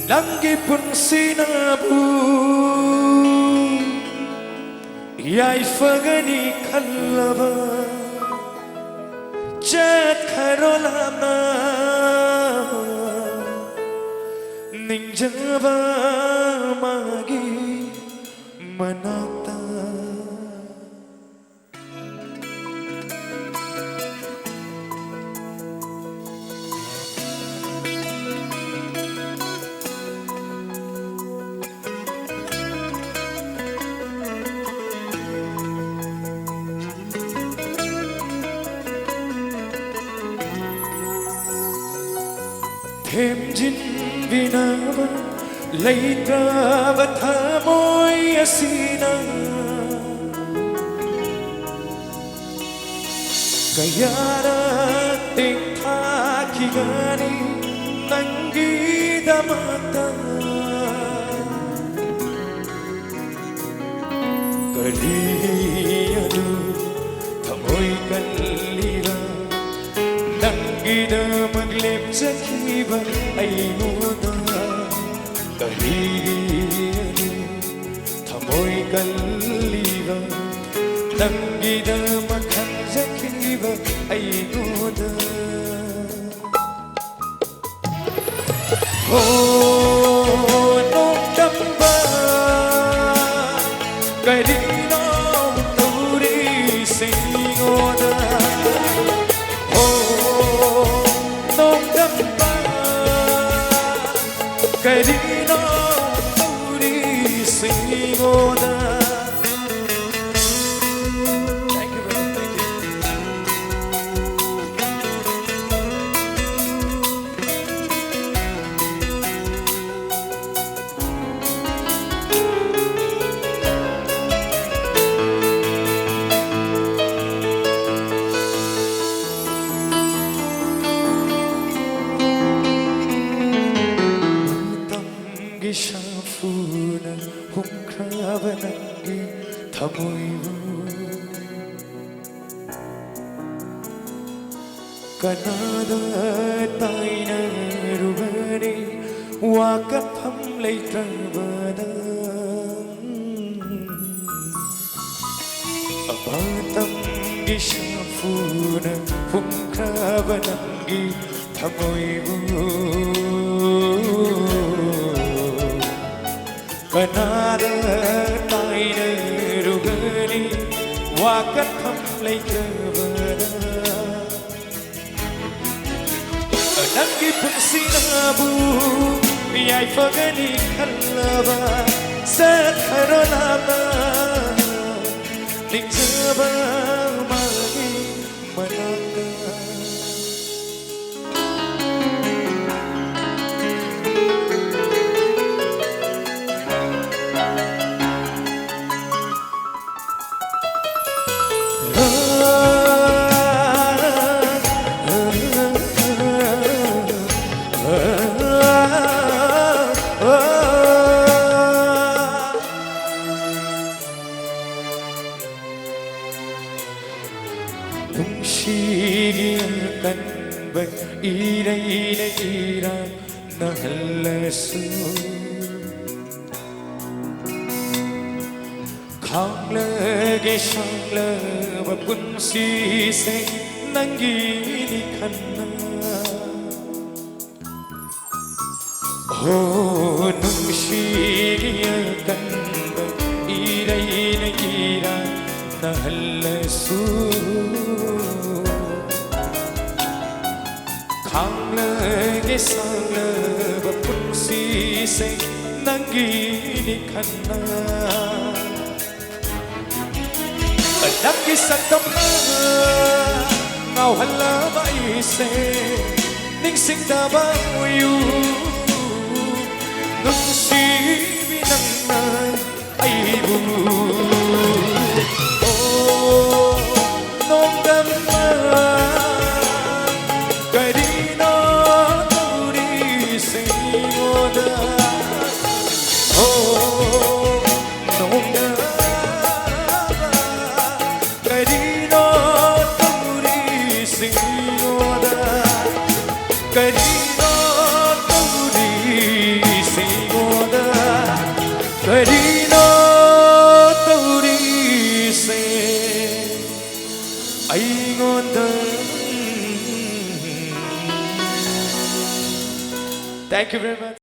Langgi pun sinabu Yai fagani kallava Chat karolama Ninjava magi manata Thêm jin vinava leitra thamoi asina kayara tikha kigani nangi damata kaliyadu thamoi kalliva nangi damaglem zakiva ayuda kaliyadu thamoi kalliva nangi damakhan zakiva ayuda oh no damba kadino turi singoda oh no damba kadino turi singoda. Thank you, brother. Thank you. Tamgi shafuna humkrava nangi thamoivu kanada taina rubani wakapham leitravada abatamgi shafuna humkrava nangi thamoivu kanada taina rugani wakatham leitravada nangi pun sinabu yai fagani kallava satharolama ninjava magi manaka Umshigiyakan bag ira nahalasu Khanglage shangla vapunsi se nangini khanna Oh numshigiyakan bag ira nahalasu Khanglage shangla vapunsi se nangini khanna Nangi santama ngao hala vai se ning sing da ba yu nung si vi nang na ai bu oh nong dam ma kadino turi singoda oh nong dam Kadino Medina Tauri se Aingonda. Thank you very much.